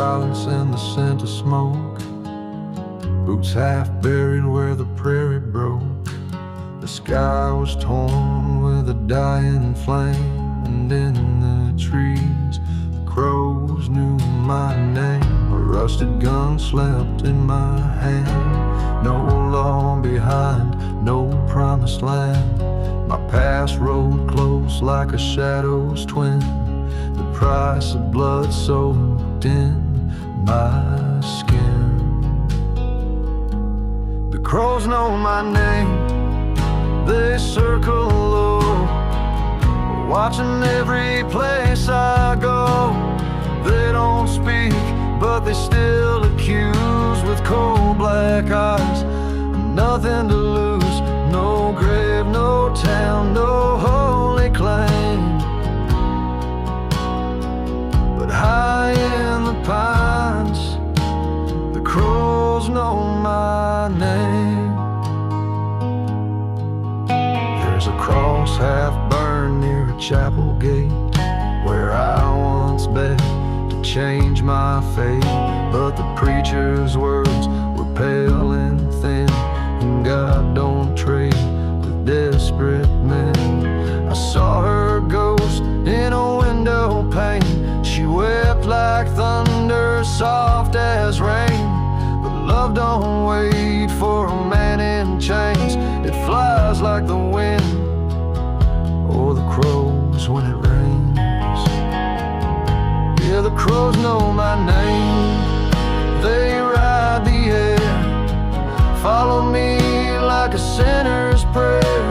silence and the scent of smoke, boots half buried where the prairie broke. The sky was torn with a dying flame, and in the trees the crows knew my name. A rusted gun slept in my hand, no law behind, no promised land. My past rode close like a shadow's twin, the price of blood soaked in my skin. The crows know my name, they circle low, watching every place I go. They don't speak, but they still accuse with cold black eyes. Nothing to lose, no grave, no town, no holy claim. But high in the pines, the crows know my name. There's a cross half burned near a chapel gate, where I once begged to change my fate. But the preacher's words were pale and thin, and God don't trade with desperate men. I saw her ghost in a window pane, she wept like thunder, soft as rain. But love don't wait for a man in chains, it flies like the wind or the crows when it rains. Yeah, the crows know my name, they ride the air, follow me like a sinner's prayer.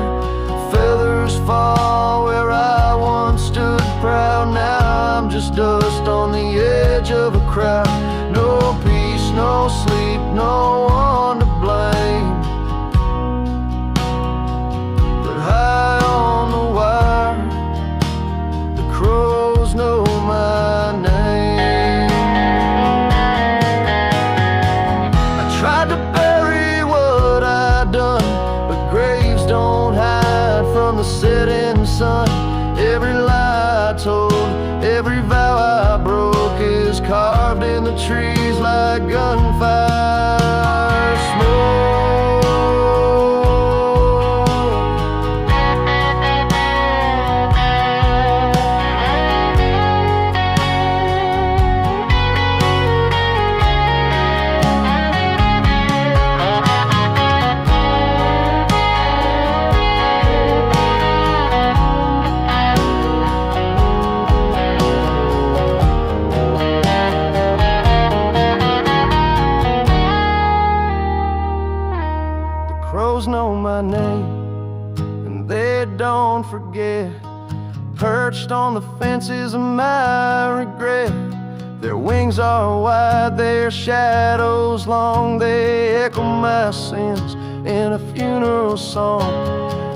Feathers fall where I once stood proud, now I'm just dust on the edge of a crowd. No peace, no sleep, no one to blame. But high on the wire, the crows know my name. I tried to bury what I'd done, but graves don't hide from the setting sun. Every lie I told, every vow I broke is carved in the trees like gunfire smoke. Crows know my name, and they don't forget. Perched on the fences of my regret, their wings are wide, their shadows long. They echo my sins in a funeral song.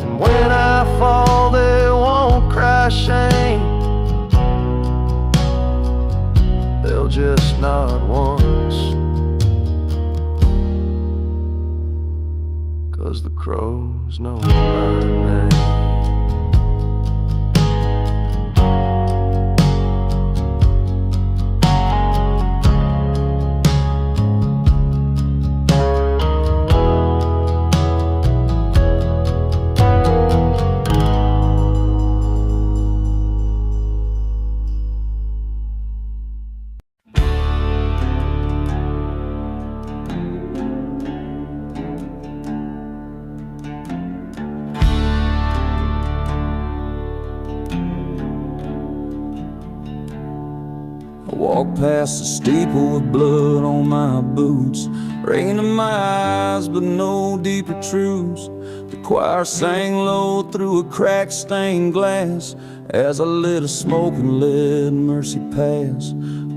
And when I fall, they won't cry shame, they'll just nod once, 'cause the crows know my name. Walk past the steeple with blood on my boots, rain in my eyes but no deeper truths. The choir sang low through a cracked stained glass as I lit a smoke and let mercy pass.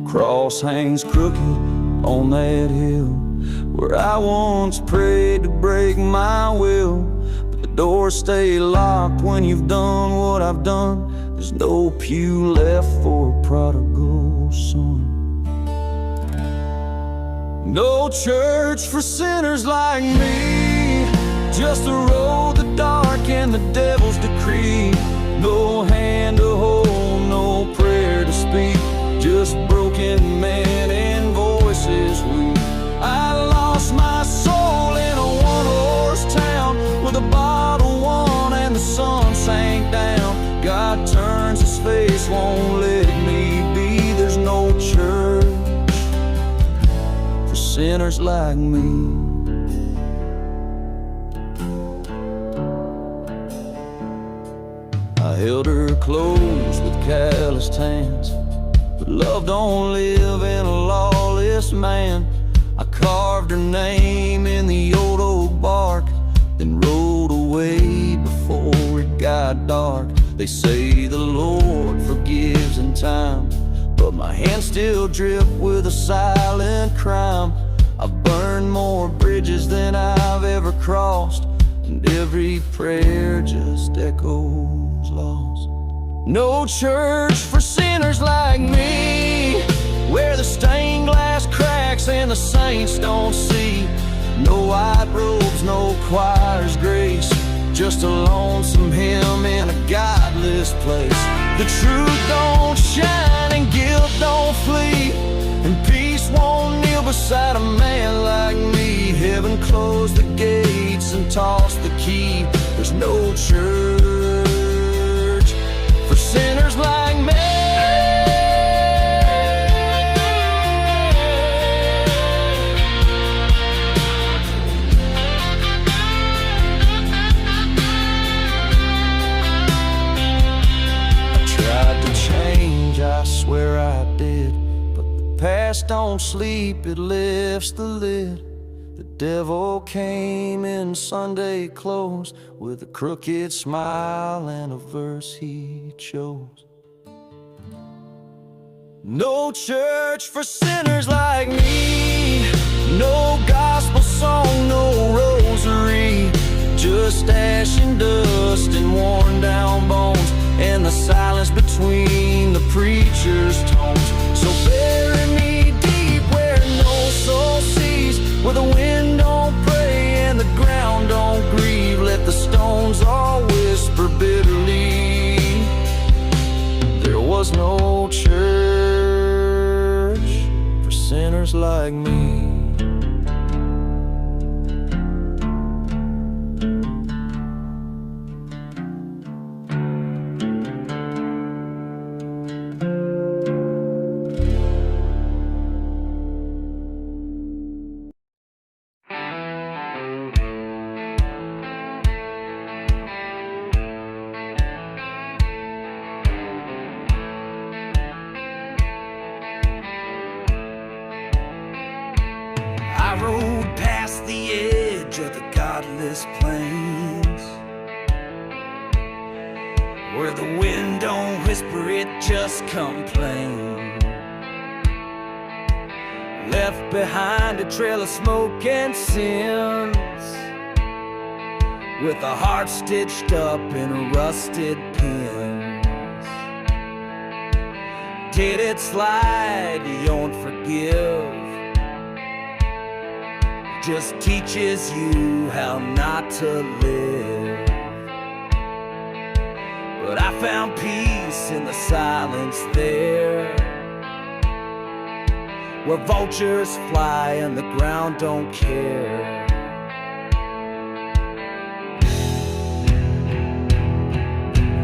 Cross hangs crooked on that hill where I once prayed to break my will. But the doors stay locked when you've done what I've done. There's no pew left for a prodigal son. No church for sinners like me, just a road the dark and the devil's decree. No hand to hold, no prayer to speak, just broken men and like me. I held her close with calloused hands, but love don't live in a lawless man. I carved her name in the old oak bark, then rode away before it got dark. They say the Lord forgives in time, but my hands still drip with a silent crime. I've burned more bridges than I've ever crossed, and every prayer just echoes lost. No church for sinners like me, where the stained glass cracks and the saints don't see. No white robes, no choir's grace, just a lonesome hymn in a godless place. The truth don't shine and guilt don't flee, and peace won't kneel beside a man like me. Heaven closed the gates and tossed the key. There's no church for sinners like me. I swear I did, but the past don't sleep, it lifts the lid. The devil came in Sunday clothes with a crooked smile and a verse he chose. No church for sinners like me, no gospel song, no rosary, just ash and dust and worn down bones, and the silence between the preacher's tones. So bury me deep where no soul sees, where the wind don't pray and the ground don't grieve. Let the stones all whisper bitterly, there was no church for sinners like me. I rode past the edge of the godless plains, where the wind don't whisper, it just complains. Left behind a trail of smoke and sins, with a heart stitched up in rusted pins. Did it slide? You don't forgive, just teaches you how not to live. But I found peace in the silence there, where vultures fly and the ground don't care.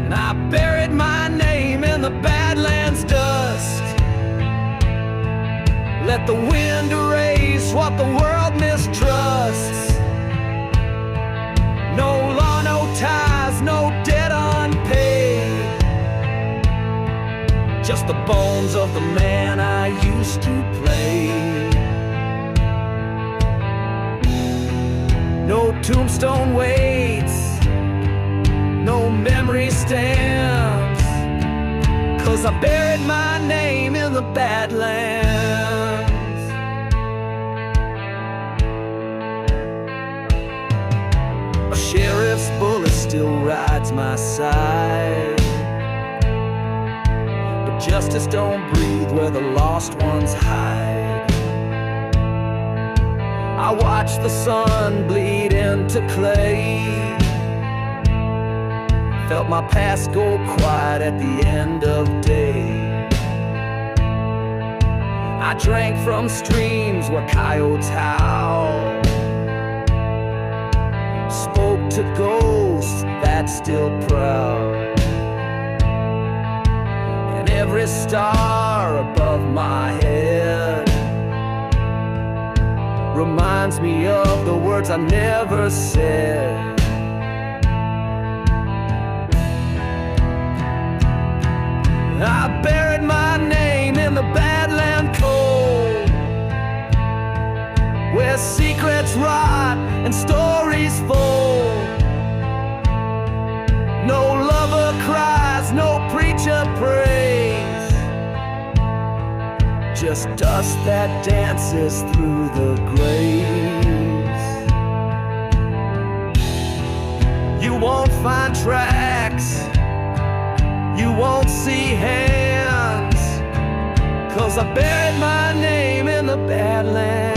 And I buried my name in the Badlands dust, let the wind erase what the world mistrusts. No law, no ties, no debt unpaid, just the bones of the man I used to play. No tombstone waits, no memory stands, 'cause I buried my name in the Badlands. A sheriff's bullet still rides my side, but justice don't breathe where the lost ones hide. I watch the sun bleed into clay, felt my past go quiet at the end of day. I drank from streams where coyotes howl, spoke to ghosts that still prowl, and every star above my head reminds me of the words I never said. I buried my name in the Badland cold, where secrets rot and stories fold. No lover cries, no preacher prays, just dust that dances through the graves. You won't find tracks, you won't see hands, 'cause I buried my name in the Badlands.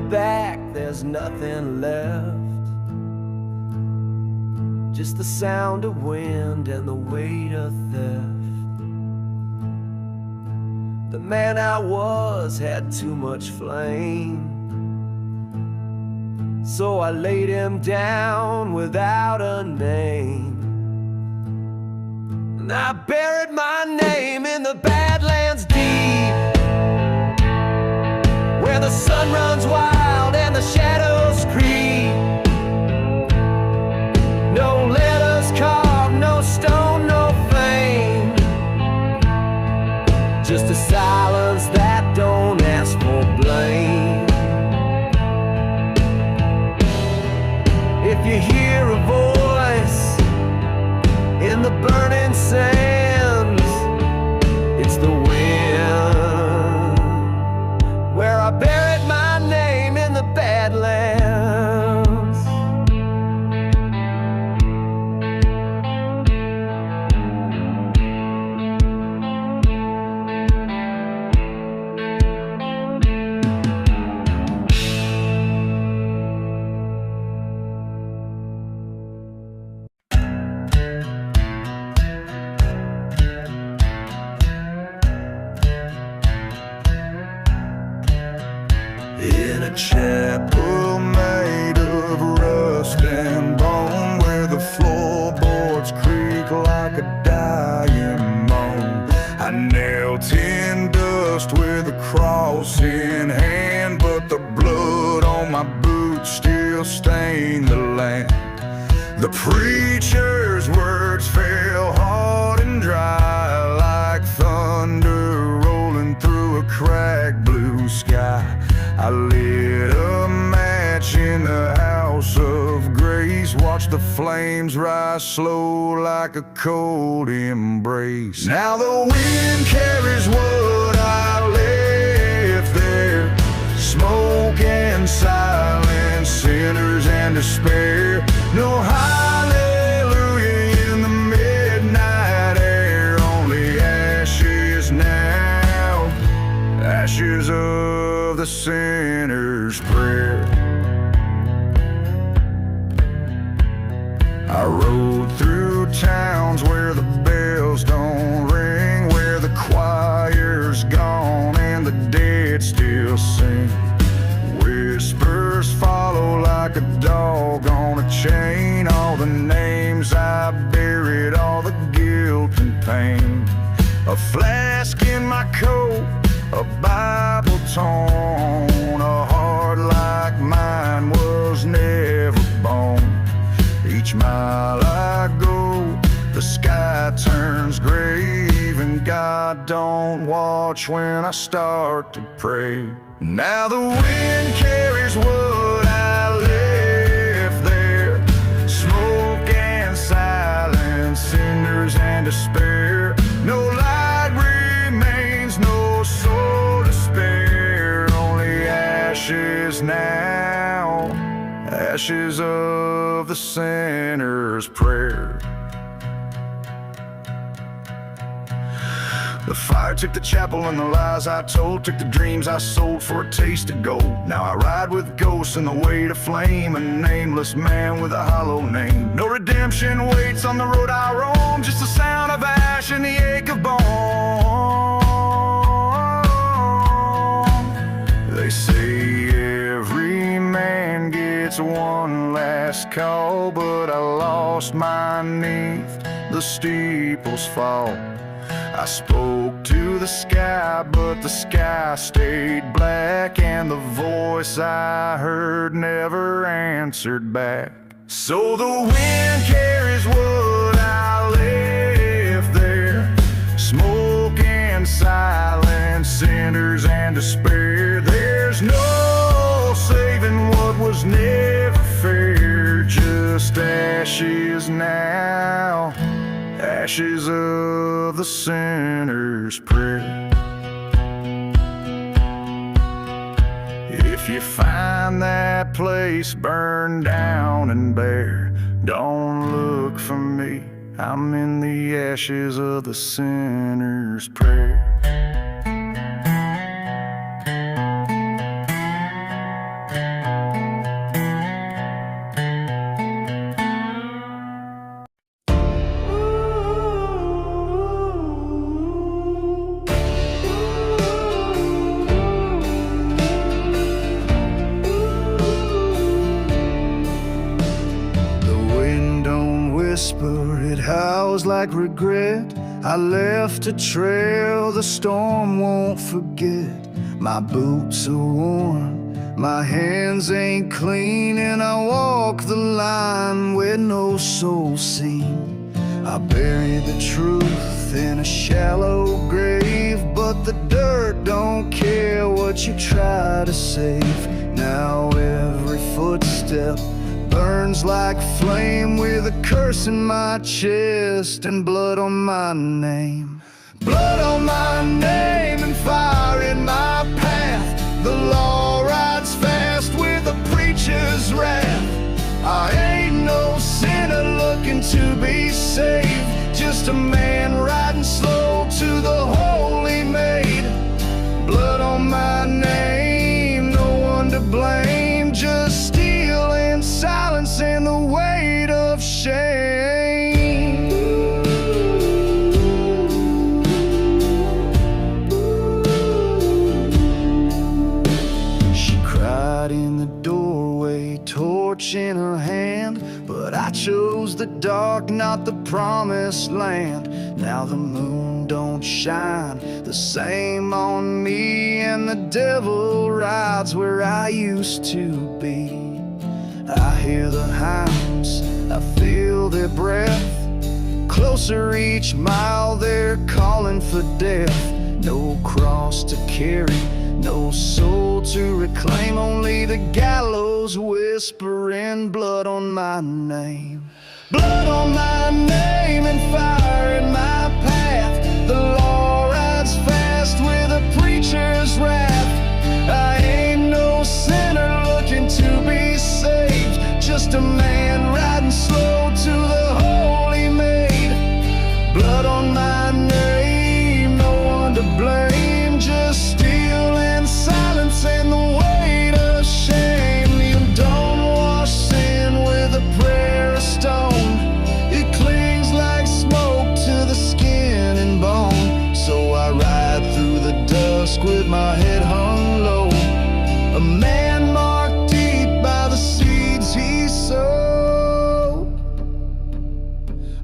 Back, there's nothing left, just the sound of wind and the weight of theft. The man I was had too much flame, so I laid him down without a name. And I buried my name in the Badlands deep, where the sun runs wild and the shadows creep. No letters carved, no stone, no fame, just a silence that don't ask for blame. If you hear a voice in the burning sands, it's the wind, where I buried my name in the Badlands. In a chapel made of rust and bone, where the floorboards creak like a dying moan, I knelt in dust with a cross in hand, but the blood on my boots still stained the land. The preacher's words fell hard and dry, like thunder rolling through a cracked blue sky. I lit a match in the house of grace, watched the flames rise slow like a cold embrace. Now the wind carries what I left there, smoke and silence, sinners and despair. No hallelujah in the midnight air, only ashes now, ashes of the sinner's prayer. I rode through towns where the bells don't ring, where the choir's gone and the dead still sing. Whispers follow like a dog on a chain, all the names I buried, all the guilt and pain. A flask in my coat, a Bible torn, a heart like mine was never born. Each mile I go, the sky turns gray, even God don't watch when I start to pray. Now the wind carries what I left there, smoke and silence, cinders and despair. No light remains, no soul to spare, only ashes now, ashes of the sinner's prayer. The fire took the chapel and the lies I told, took the dreams I sold for a taste of gold. Now I ride with ghosts in the weight of flame, a nameless man with a hollow name. No redemption waits on the road I roam, just the sound of ash and the ache of bone. They say every man gets one last call, but I lost mine 'neath the steeple's fall. I spoke to the sky, but the sky stayed black, and the voice I heard never answered back. So the wind carries what I left there, smoke and silence, cinders and despair. There's no saving what was never fair, just ashes now, ashes of the sinner's prayer. If you find that place burned down and bare, don't look for me, I'm in the ashes of the sinner's prayer. It howls like regret. I left a trail the storm won't forget. My boots are worn, my hands ain't clean, and I walk the line where no soul's seen. I bury the truth in a shallow grave, but the dirt don't care what you try to save. Now every footstep burns like flame, with a curse in my chest and blood on my name. Blood on my name and fire in my path. The law rides fast with a preacher's wrath. I ain't no sinner looking to be saved, just a man riding slow to the holy maid. Blood on my name, no one to blame, just steel and silence and the weight of shame. She cried in the doorway, torch in her hand, but I chose the dark, not the promised land. Now the moon don't shine the same on me, and the devil rides where I used to be. I hear the hounds, I feel their breath, closer each mile they're calling for death. No cross to carry, no soul to reclaim, only the gallows whispering blood on my name. Blood on my name and fire in my path. The law rides fast with a preacher's wrath. I ain't no sinner looking to be saved, just a man riding slow to the holy maid. Blood on my name, no one to blame, just steel and silence and the weight of shame. You don't wash sin with a prayer of stone, it clings like smoke to the skin and bone. So I ride through the dusk with my head hung low, a man marked deep by the seeds he sowed.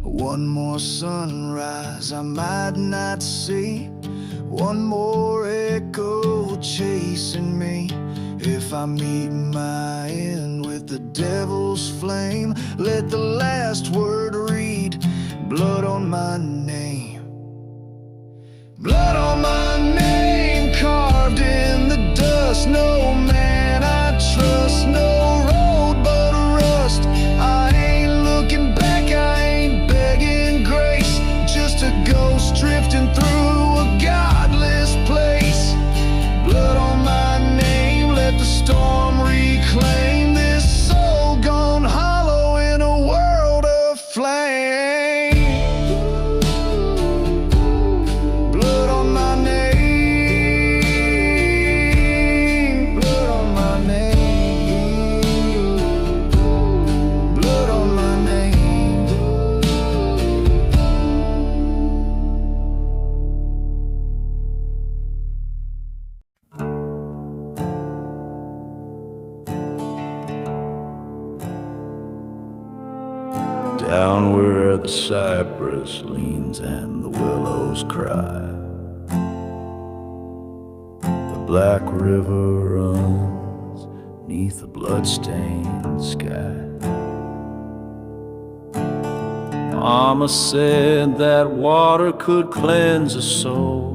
One more sunrise I might not see, one more echo chasing me. If I meet my end with the devil's flame, let the last word read, blood on my name. Blood on my name, carved in the dust. No man I trust, no road but rust. I ain't looking back, I ain't begging grace, just a ghost drifting through a godless place. Blood on my name, let the storm reclaim this soul gone down where the cypress leans and the willows cry. The black river runs neath a blood-stained sky. Mama said that water could cleanse a soul,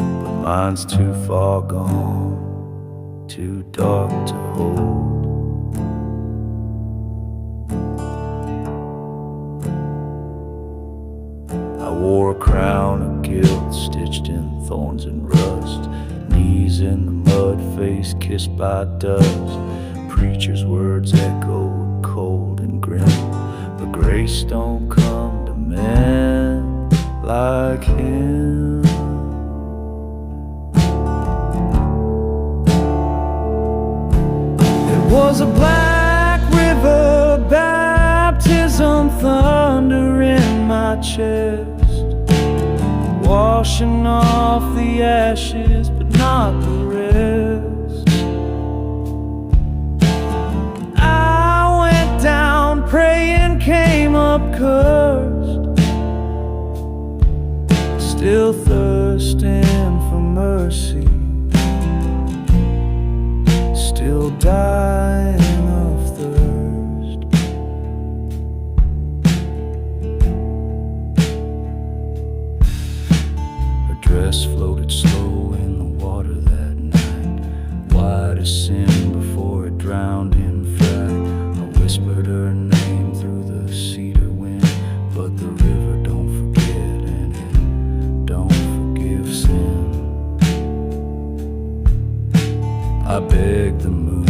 but mine's too far gone, too dark to hold. I wore a crown of guilt stitched in thorns and rust, knees in the mud, face kissed by dust. Preacher's words echoed cold and grim, but grace don't come to men like him. It was a black river baptism, thunder in my chest, washing off the ashes but not the rest. I went down praying, came up cursed, still thirsting for mercy, still dying of thirst. Her dress floated slow in the water that night, white as sin before it drowned in fright. I whispered her name through the cedar wind, but the river don't forget and it don't forgive sin. I begged the moon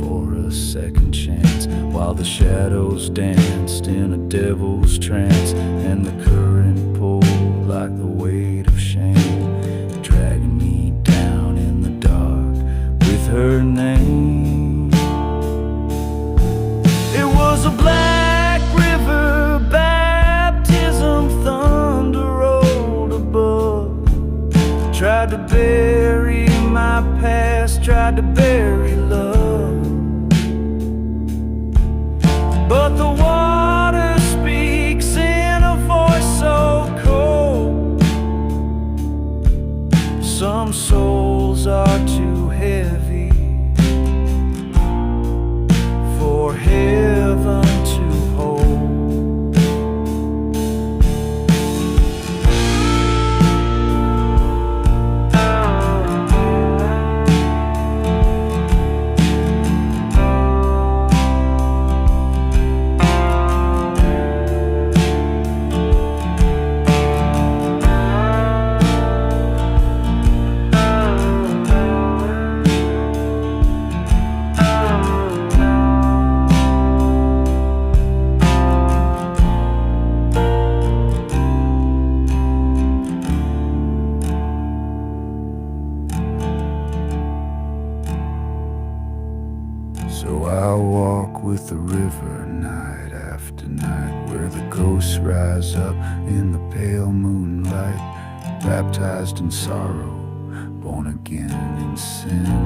for a second chance, while the shadows danced in a devil's trance, and the current pulled like the weight of shame, dragging me down in the dark with her name. It was a black river baptism, thunder rolled above, tried to bury my past, tried to bury love, but the water speaks in a voice so cold. Some souls are too heavy for heaven to hold. So I walk with the river night after night, where the ghosts rise up in the pale moonlight, baptized in sorrow, born again in sin.